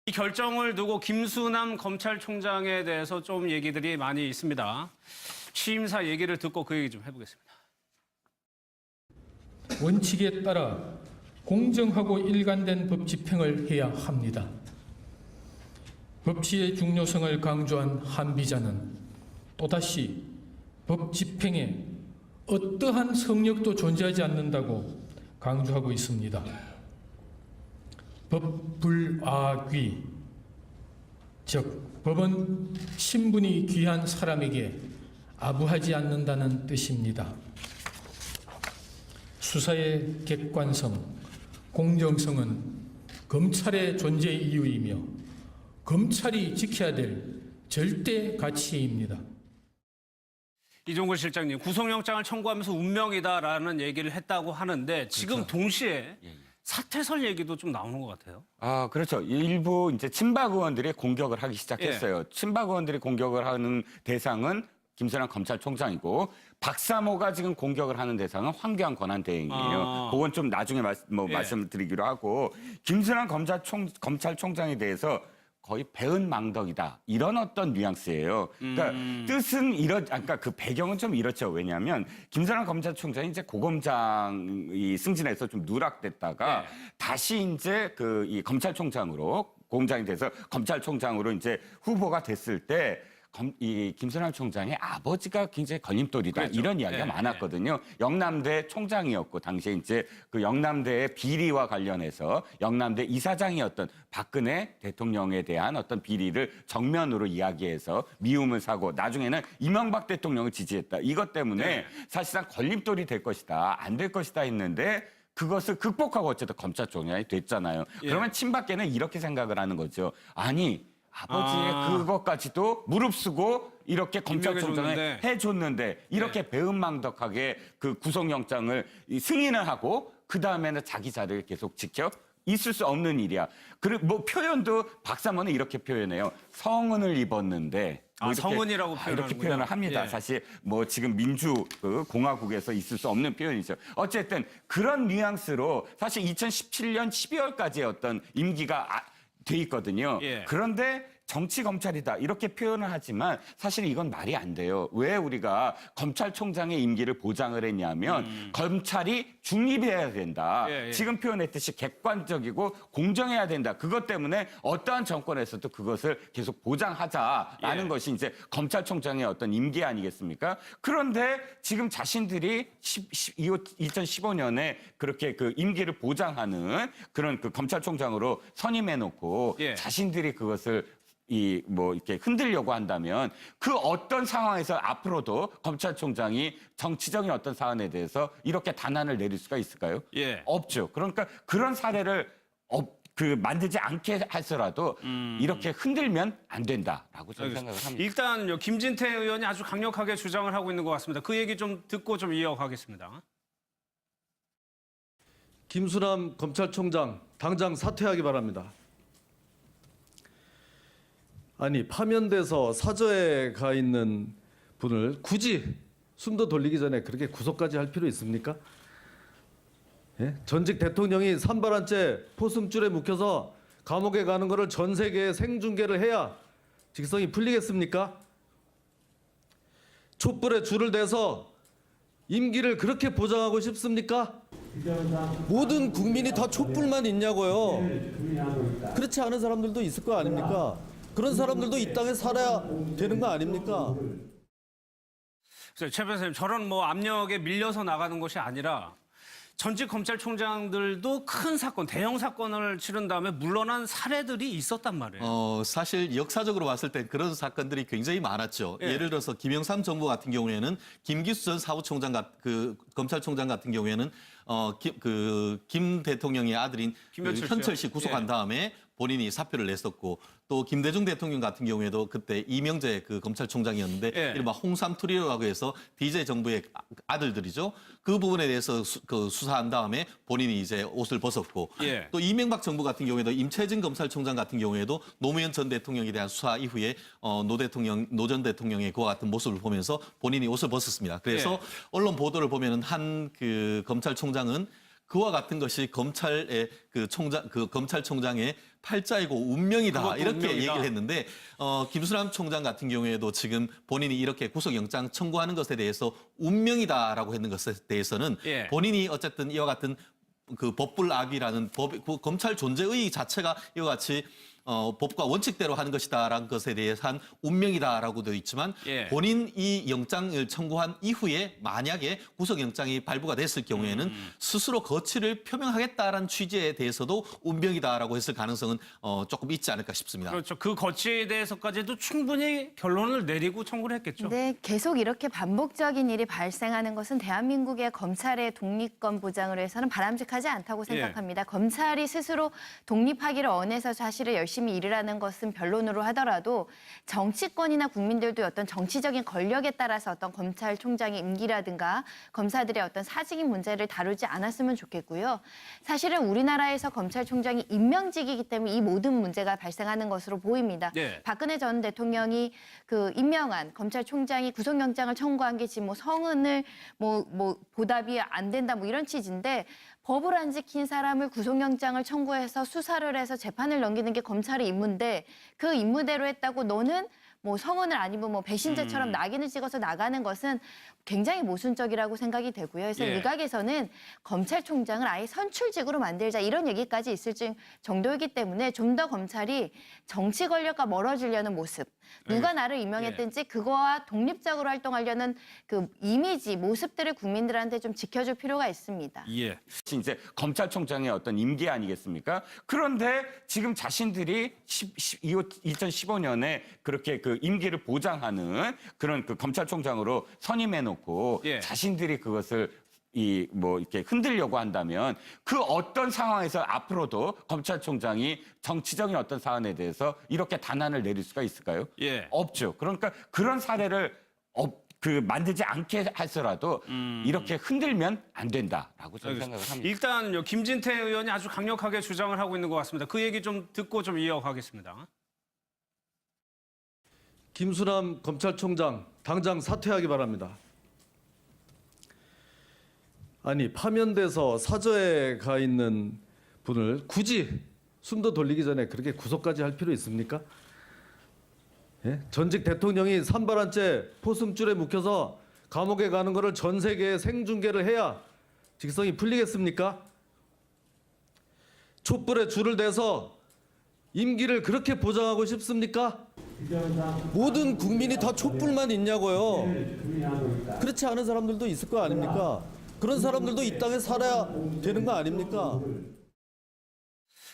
이 결정을 두고 김수남 검찰총장에 대해서 좀 얘기들이 많이 있습니다. 취임사 얘기를 듣고 그 얘기 좀 해보겠습니다. 원칙에 따라 공정하고 일관된 법 집행을 해야 합니다. 법치의 중요성을 강조한 한 비자는 또다시 법 집행에 어떠한 성역도 존재하지 않는다고 강조하고 있습니다. 법불아귀, 즉 법은 신분이 귀한 사람에게 아부하지 않는다는 뜻입니다. 수사의 객관성, 공정성은 검찰의 존재 이유이며 검찰이 지켜야 될 절대 가치입니다. 이종걸 실장님, 구속영장을 청구하면서 운명이다라는 얘기를 했다고 하는데 지금 그렇죠. 동시에 사퇴설 얘기도 좀 나오는 것 같아요. 아, 그렇죠. 일부 이제 친박 의원들이 공격을 하기 시작했어요. 친박 의원들이 공격을 하는 대상은 김수남 검찰총장이고 박사모가 지금 공격을 하는 대상은 황교안 권한대행이에요. 그건 좀 나중에 말씀드리기로 하고 김수남 검찰총장에 대해서 거의 배은망덕이다 이런 어떤 뉘앙스예요. 그러니까 뜻은 그러니까 그 배경은 좀 이렇죠. 왜냐하면 김수남 검찰총장이 이제 고검장이 승진해서 좀 누락됐다가 다시 이제 이 검찰총장으로 공장이 돼서 검찰총장으로 이제 후보가 됐을 때. 이 김수남 총장의 아버지가 굉장히 걸림돌이다 그랬죠. 이런 이야기가 많았거든요. 영남대 총장이었고 당시에 이제 그 영남대의 비리와 관련해서 영남대 이사장이었던 박근혜 대통령에 대한 어떤 비리를 정면으로 이야기해서 미움을 사고 나중에는 이명박 대통령을 지지했다. 이것 때문에 사실상 걸림돌이 될 것이다, 안 될 것이다 했는데 그것을 극복하고 어쨌든 검찰총장이 됐잖아요. 그러면 친박계는 이렇게 생각을 하는 거죠. 아니. 아버지의 그것까지도 무릅쓰고 이렇게 검찰총장을 해줬는데 이렇게 배은망덕하게 그 구속영장을 승인을 하고 그 다음에는 자기 자리를 계속 지켜 있을 수 없는 일이야. 그리고 뭐 표현도 박사모는 이렇게 표현해요. 성은을 입었는데 뭐 이렇게, 성은이라고 이렇게 표현을 합니다. 사실 뭐 지금 공화국에서 있을 수 없는 표현이죠. 어쨌든 그런 뉘앙스로 사실 2017년 12월까지의 어떤 임기가 돼 있거든요. 그런데 정치 검찰이다 이렇게 표현을 하지만 사실 이건 말이 안 돼요. 왜 우리가 검찰총장의 임기를 보장을 했냐면 검찰이 중립해야 된다. 지금 표현했듯이 객관적이고 공정해야 된다. 그것 때문에 어떠한 정권에서도 그것을 계속 보장하자라는 것이 이제 검찰총장의 어떤 임기 아니겠습니까? 그런데 지금 자신들이 2015년에 그렇게 그 임기를 보장하는 그런 그 검찰총장으로 선임해놓고 자신들이 그것을 이렇게 흔들려고 한다면 그 어떤 상황에서 앞으로도 검찰총장이 정치적인 어떤 사안에 대해서 이렇게 단안을 내릴 수가 있을까요? 없죠. 그러니까 그런 사례를 만들지 않게 해서라도 이렇게 흔들면 안 된다라고 저는 생각을 합니다. 일단 김진태 의원이 아주 강력하게 주장을 하고 있는 것 같습니다. 그 얘기 좀 듣고 좀 이어가겠습니다. 김수남 검찰총장 당장 사퇴하기 바랍니다. 아니 파면돼서 사저에 가 있는 분을 굳이 숨도 돌리기 전에 그렇게 구속까지 할 필요 있습니까? 전직 대통령이 산발한째 포승줄에 묶여서 감옥에 가는 거를 전 세계에 생중계를 해야 직성이 풀리겠습니까? 촛불에 줄을 대서 임기를 그렇게 보장하고 싶습니까? 모든 국민이 다 촛불만 있냐고요. 그렇지 않은 사람들도 있을 거 아닙니까? 그런 사람들도 이 땅에 살아야 되는 거 아닙니까? 최 변호사님, 저런 압력에 밀려서 나가는 것이 아니라 전직 검찰총장들도 큰 사건, 대형 사건을 치른 다음에 물러난 사례들이 있었단 말이에요. 사실 역사적으로 봤을 때 그런 사건들이 굉장히 많았죠. 예를 들어서 김영삼 정부 같은 경우에는 김기수 전 사무총장 검찰총장 같은 경우에는 김 대통령의 아들인 현철 씨 구속한 다음에 본인이 사표를 냈었고 또 김대중 대통령 같은 경우에도 그때 이명재 그 검찰총장이었는데 이른바 홍삼 트리오라고 해서 DJ 정부의 아들들이죠. 그 부분에 대해서 수사한 다음에 본인이 이제 옷을 벗었고 또 이명박 정부 같은 경우에도 임채진 검찰총장 같은 경우에도 노무현 전 대통령에 대한 수사 이후에 노 전 대통령의 그와 같은 모습을 보면서 본인이 옷을 벗었습니다. 그래서 언론 보도를 보면은 한 그 검찰총장은 그와 같은 것이 검찰의 검찰총장의 팔자이고 운명이다 그것도 이렇게 운명이다. 얘기를 했는데 김수남 총장 같은 경우에도 지금 본인이 이렇게 구속영장 청구하는 것에 대해서 운명이다라고 했는 것에 대해서는 예. 본인이 어쨌든 이와 같은 그 법불악이라는 그 검찰 존재의 자체가 이와 같이 법과 원칙대로 하는 것이다라는 것에 대해서 운명이다라고 되어 있지만 예. 본인 이 영장을 청구한 이후에 만약에 구속영장이 발부가 됐을 경우에는 스스로 거취를 표명하겠다라는 취지에 대해서도 운명이다라고 했을 가능성은 조금 있지 않을까 싶습니다. 그렇죠. 그 거치에 대해서까지도 충분히 결론을 내리고 청구를 했겠죠. 네, 계속 이렇게 반복적인 일이 발생하는 것은 대한민국의 검찰의 독립권 보장을 위해서는 바람직하지 않다고 생각합니다. 검찰이 스스로 독립하기를 원해서 사실을 열심히 일을 하는 것은 변론으로 하더라도 정치권이나 국민들도 어떤 정치적인 권력에 따라서 어떤 검찰총장의 임기라든가 검사들의 어떤 사직인 문제를 다루지 않았으면 좋겠고요. 사실은 우리나라에서 검찰총장이 임명직이기 때문에 이 모든 문제가 발생하는 것으로 보입니다. 네. 박근혜 전 대통령이 그 임명한 검찰총장이 구속영장을 청구한 게 지금 뭐 성은을 뭐 보답이 안 된다 뭐 이런 취지인데 법을 안 지킨 사람을 구속영장을 청구해서 수사를 해서 재판을 넘기는 게 검찰의 임무인데 그 임무대로 했다고 너는 뭐 성은을 아니면 뭐 배신자처럼 낙인을 찍어서 나가는 것은 굉장히 모순적이라고 생각이 되고요. 그래서 예. 일각에서는 검찰총장을 아예 선출직으로 만들자 이런 얘기까지 있을 정도이기 때문에 좀 더 검찰이 정치 권력과 멀어지려는 모습, 누가 나를 임명했든지 그거와 독립적으로 활동하려는 그 이미지, 모습들을 국민들한테 좀 지켜줄 필요가 있습니다. 예. 이제 검찰총장의 어떤 임기 아니겠습니까? 그런데 지금 자신들이 2015년에 그렇게 그 임기를 보장하는 그런 그 검찰총장으로 선임해놓고 예. 자신들이 그것을 이렇게 흔들려고 한다면 그 어떤 상황에서 앞으로도 검찰총장이 정치적인 어떤 사안에 대해서 이렇게 단안을 내릴 수가 있을까요? 예. 없죠. 그러니까 그런 사례를 만들지 않게 할서라도 이렇게 흔들면 안 된다라고 저는 생각을 합니다. 일단 김진태 의원이 아주 강력하게 주장을 하고 있는 것 같습니다. 그 얘기 좀 듣고 좀 이어가겠습니다. 김수남 검찰총장 당장 사퇴하기 바랍니다. 아니 파면돼서 사저에 가 있는 분을 굳이 숨도 돌리기 전에 그렇게 구속까지 할 필요 있습니까? 예? 전직 대통령이 산발한째 포승줄에 묶여서 감옥에 가는 거를 전 세계에 생중계를 해야 직성이 풀리겠습니까? 촛불에 줄을 대서 임기를 그렇게 보장하고 싶습니까? 모든 국민이 다 촛불만 있냐고요. 그렇지 않은 사람들도 있을 거 아닙니까? 그런 사람들도 이 땅에 살아야 되는 거 아닙니까?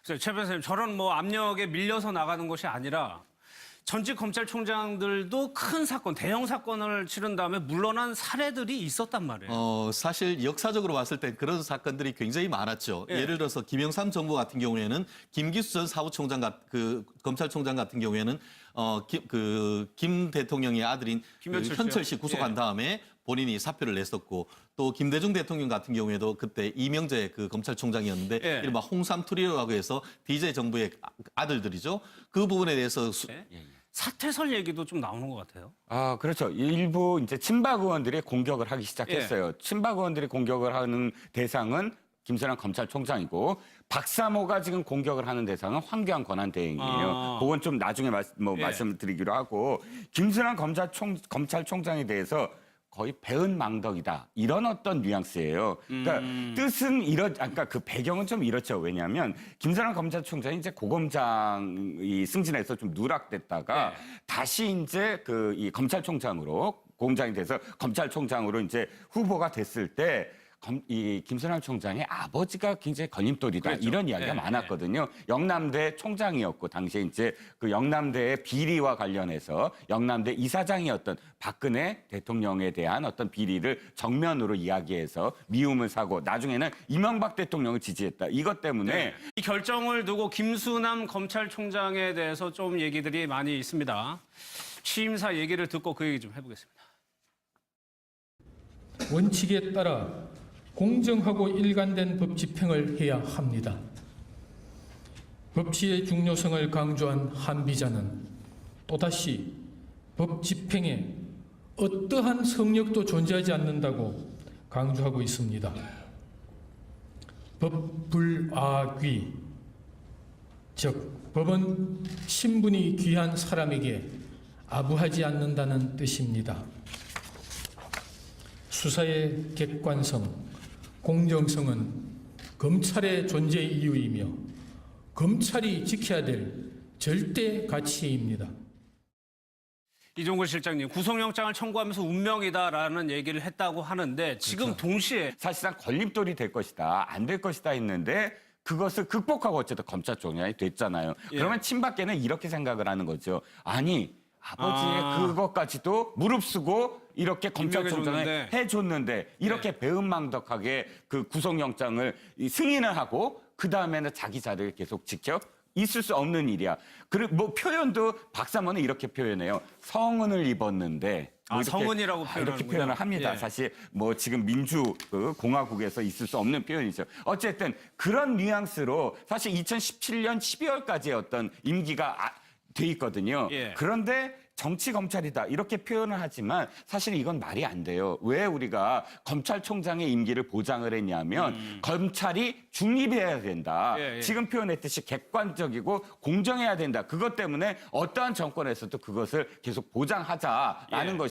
최 변호사님, 저런 뭐 압력에 밀려서 나가는 것이 아니라 전직 검찰총장들도 큰 사건, 대형 사건을 치른 다음에 물러난 사례들이 있었단 말이에요. 사실 역사적으로 봤을 때 그런 사건들이 굉장히 많았죠. 예. 예를 들어서 김영삼 정부 같은 경우에는 김기수 전 사무총장 검찰총장 같은 경우에는 김 대통령의 아들인 김현철 현철 씨요? 씨 구속한 예. 다음에 본인이 사표를 냈었고 또 김대중 대통령 같은 경우에도 그때 이명재 그 검찰총장이었는데 예. 이른바 홍삼 트리오라고 해서 DJ 정부의 아들들이죠. 그 부분에 대해서 사퇴설 얘기도 좀 나오는 것 같아요. 아, 그렇죠. 일부 이제 친박 의원들이 공격을 하기 시작했어요. 친박 의원들이 공격을 하는 대상은 김수남 검찰총장이고 박사모가 지금 공격을 하는 대상은 황교안 권한대행이에요. 그건 좀 나중에 예. 말씀드리기로 하고 김수남 검찰총장에 대해서 거의 배은망덕이다 이런 어떤 뉘앙스예요. 그러니까 뜻은 그러니까 그 배경은 좀 이렇죠. 왜냐하면 김수남 검찰총장이 이제 고검장이 승진해서 좀 누락됐다가 다시 이제 이 검찰총장으로 고검장이 돼서 검찰총장으로 이제 후보가 됐을 때. 이 김수남 총장의 아버지가 굉장히 걸림돌이다 그렇죠. 이런 이야기가 많았거든요. 영남대 총장이었고 당시에 이제 그 영남대의 비리와 관련해서 영남대 이사장이었던 박근혜 대통령에 대한 어떤 비리를 정면으로 이야기해서 미움을 사고 나중에는 이명박 대통령을 지지했다. 이것 때문에 이 결정을 두고 김수남 검찰총장에 대해서 좀 얘기들이 많이 있습니다. 취임사 얘기를 듣고 그 얘기 좀 해보겠습니다. 원칙에 따라 공정하고 일관된 법 집행을 해야 합니다. 법치의 중요성을 강조한 한비자는 또다시 법 집행에 어떠한 성역도 존재하지 않는다고 강조하고 있습니다. 법불아귀, 즉 법은 신분이 귀한 사람에게 아부하지 않는다는 뜻입니다. 수사의 객관성, 공정성은 검찰의 존재 이유이며 검찰이 지켜야 될 절대 가치입니다. 이종걸 실장님, 구속영장을 청구하면서 운명이다라는 얘기를 했다고 하는데 지금 동시에 사실상 걸림돌이 될 것이다, 안 될 것이다 했는데 그것을 극복하고 어쨌든 검찰 총장이 됐잖아요. 예. 그러면 친박계는 이렇게 생각을 하는 거죠. 아니, 아버지의 그것까지도 무릅쓰고 이렇게 검찰총장을 임명해줬는데. 해줬는데 이렇게 배은망덕하게 그 구속영장을 승인을 하고 그 다음에는 자기 자리를 계속 지켜 있을 수 없는 일이야. 그리고 뭐 표현도 박사모는 이렇게 표현해요. 성은을 입었는데. 뭐 이렇게, 성은이라고 이렇게 표현하는군요. 표현을 합니다. 예. 사실 뭐 지금 공화국에서 있을 수 없는 표현이죠. 어쨌든 그런 뉘앙스로 사실 2017년 12월까지의 어떤 임기가 돼 있거든요. 예. 그런데 정치 검찰이다 이렇게 표현을 하지만 사실 이건 말이 안 돼요. 왜 우리가 검찰총장의 임기를 보장을 했냐면 검찰이 중립해야 된다. 예, 예. 지금 표현했듯이 객관적이고 공정해야 된다. 그것 때문에 어떠한 정권에서도 그것을 계속 보장하자라는 예. 것이